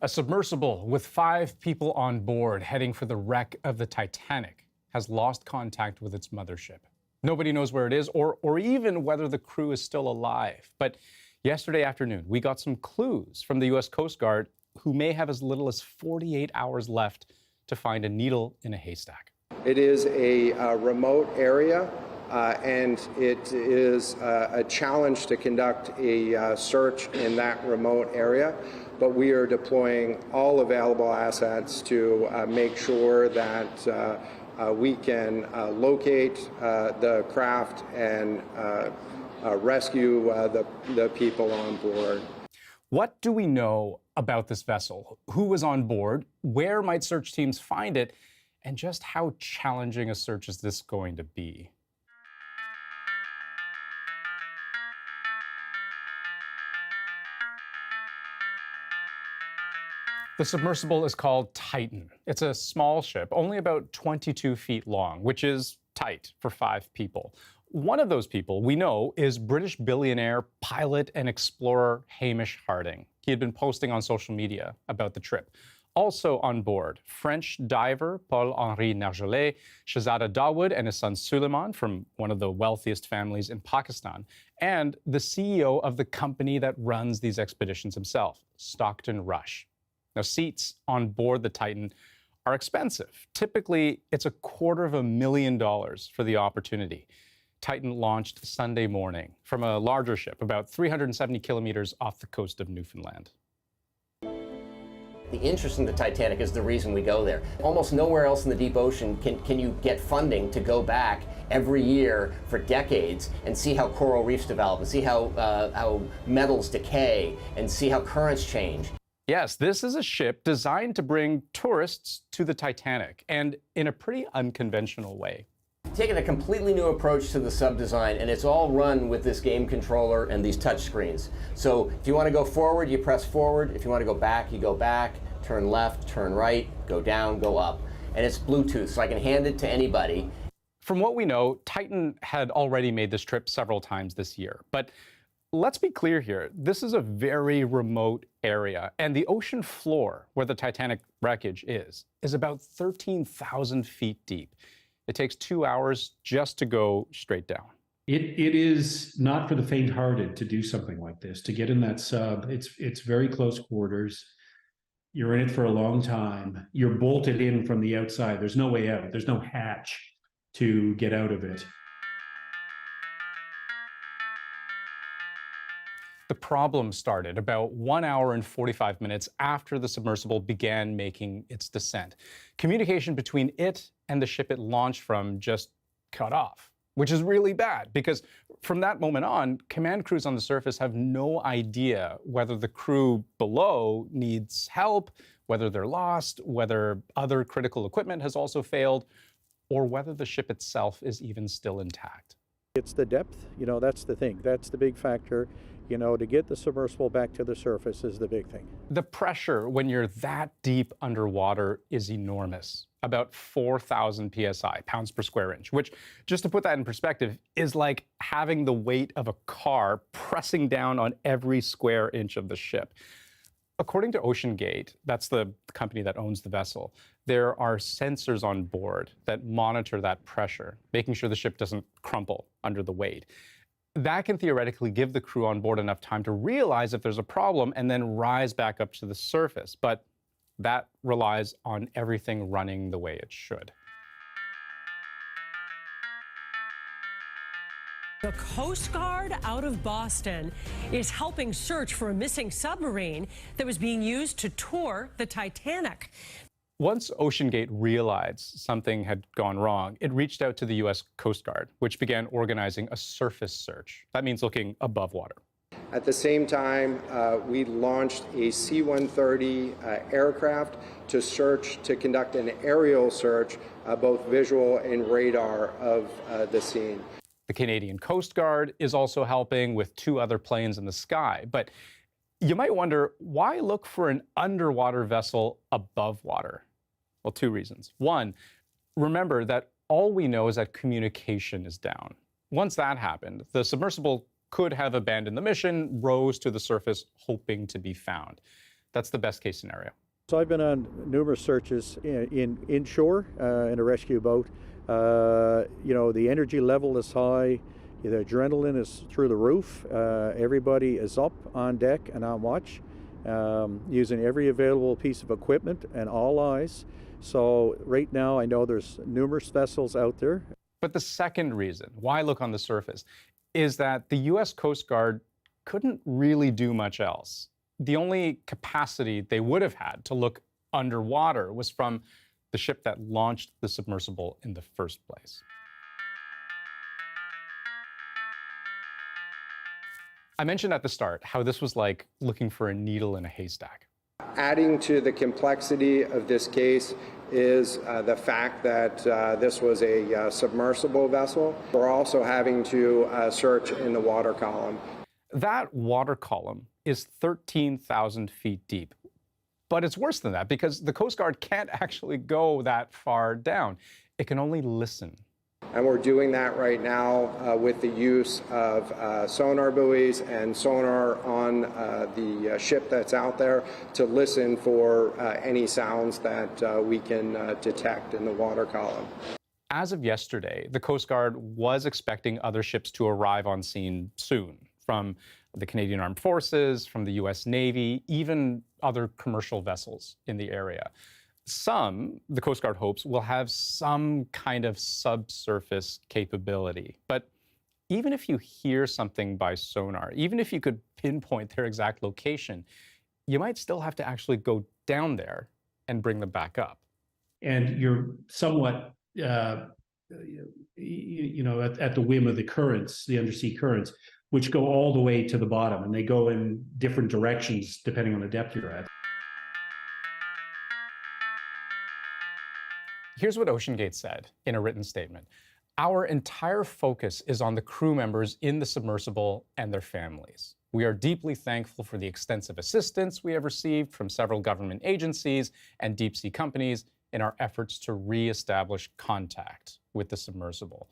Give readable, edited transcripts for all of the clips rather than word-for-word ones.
A submersible with 5 people on board heading for the wreck of the Titanic has lost contact with its mothership. Nobody knows where it is or even whether the crew is still alive. But yesterday afternoon, we got some clues from the U.S. Coast Guard, who may have as little as 48 hours left to find a needle in a haystack. It is a remote area, and it is a challenge to conduct a search in that remote area. But we are deploying all available assets to make sure that we can locate the craft and rescue the people on board. What do we know about this vessel? Who was on board? Where might search teams find it? And just how challenging a search is this going to be? The submersible is called Titan. It's a small ship, only about 22 feet long, which is tight for 5 people. One of those people we know is British billionaire, pilot, and explorer Hamish Harding. He had been posting on social media about the trip. Also on board, French diver Paul-Henri Nargeolet, Shahzada Dawood and his son Suleiman from one of the wealthiest families in Pakistan, and the CEO of the company that runs these expeditions himself, Stockton Rush. Now, seats on board the Titan are expensive. Typically, it's $250,000 for the opportunity. Titan launched Sunday morning from a larger ship, about 370 kilometers off the coast of Newfoundland. The interest in the Titanic is the reason we go there. Almost nowhere else in the deep ocean can you get funding to go back every year for decades and see how coral reefs develop, and see how metals decay, and see how currents change. Yes, this is a ship designed to bring tourists to the Titanic, and in a pretty unconventional way. Taking a completely new approach to the sub design, and it's all run with this game controller and these touch screens. So if you want to go forward, you press forward. If you want to go back, you go back, turn left, turn right, go down, go up. And it's Bluetooth, so I can hand it to anybody. From what we know, Titan had already made this trip several times this year. But let's be clear here, this is a very remote area, and the ocean floor where the Titanic wreckage is about 13,000 feet deep. It takes 2 hours just to go straight down. It is not for the faint-hearted to do something like this, to get in that sub. It's very close quarters. You're in it for a long time. You're bolted in from the outside. There's no way out. There's no hatch to get out of it. The problem started about 1 hour and 45 minutes after the submersible began making its descent. Communication between it and the ship it launched from just cut off, which is really bad because from that moment on, command crews on the surface have no idea whether the crew below needs help, whether they're lost, whether other critical equipment has also failed, or whether the ship itself is even still intact. It's the depth, that's the thing. That's the big factor. To get the submersible back to the surface is the big thing. The pressure when you're that deep underwater is enormous, about 4,000 psi, pounds per square inch, which, just to put that in perspective, is like having the weight of a car pressing down on every square inch of the ship. According to OceanGate, that's the company that owns the vessel, there are sensors on board that monitor that pressure, making sure the ship doesn't crumple under the weight. That can theoretically give the crew on board enough time to realize if there's a problem and then rise back up to the surface. But that relies on everything running the way it should. The Coast Guard out of Boston is helping search for a missing submarine that was being used to tour the Titanic. Once OceanGate realized something had gone wrong, it reached out to the U.S. Coast Guard, which began organizing a surface search. That means looking above water. At the same time, we launched a C-130 aircraft to conduct an aerial search, both visual and radar, of the scene. The Canadian Coast Guard is also helping with 2 other planes in the sky. But you might wonder, why look for an underwater vessel above water? Well, 2 reasons. One, remember that all we know is that communication is down. Once that happened, the submersible could have abandoned the mission, rose to the surface hoping to be found. That's the best case scenario. So I've been on numerous searches inshore in a rescue boat. The energy level is high, the adrenaline is through the roof. Everybody is up on deck and on watch, using every available piece of equipment and all eyes. So right now I know there's numerous vessels out there. But the second reason why look on the surface is that the U.S. Coast Guard couldn't really do much else. The only capacity they would have had to look underwater was from the ship that launched the submersible in the first place. I mentioned at the start how this was like looking for a needle in a haystack. Adding to the complexity of this case is the fact that this was a submersible vessel. We're also having to search in the water column. That water column is 13,000 feet deep. But it's worse than that because the Coast Guard can't actually go that far down. It can only listen. And we're doing that right now with the use of sonar buoys and sonar on the ship that's out there to listen for any sounds that we can detect in the water column. As of yesterday, the Coast Guard was expecting other ships to arrive on scene soon, from the Canadian Armed Forces, from the US Navy, even other commercial vessels in the area. Some, the Coast Guard hopes, will have some kind of subsurface capability. But even if you hear something by sonar, even if you could pinpoint their exact location, you might still have to actually go down there and bring them back up. And you're somewhat, at the whim of the currents, the undersea currents, which go all the way to the bottom, and they go in different directions depending on the depth you're at. Here's what OceanGate said in a written statement. Our entire focus is on the crew members in the submersible and their families. We are deeply thankful for the extensive assistance we have received from several government agencies and deep sea companies in our efforts to reestablish contact with the submersible.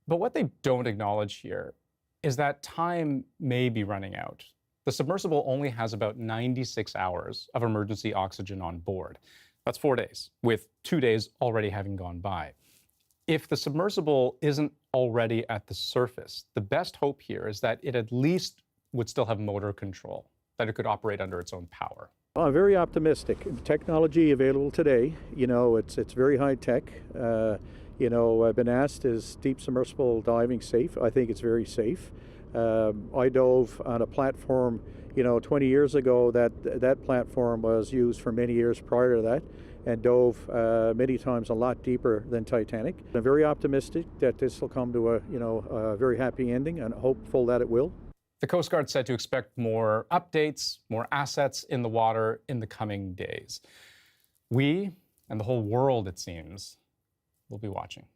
But what they don't acknowledge here is that time may be running out. The submersible only has about 96 hours of emergency oxygen on board. That's 4 days, with 2 days already having gone by. If the submersible isn't already at the surface, the best hope here is that it at least would still have motor control, that it could operate under its own power. I'm very optimistic. Technology available today, it's very high tech. I've been asked, is deep submersible diving safe? I think it's very safe. I dove on a platform 20 years ago. That platform was used for many years prior to that, and dove many times a lot deeper than Titanic. I'm very optimistic that this will come to a very happy ending, and hopeful that it will. The Coast Guard said to expect more updates, more assets in the water in the coming days. We, and the whole world, it seems, will be watching.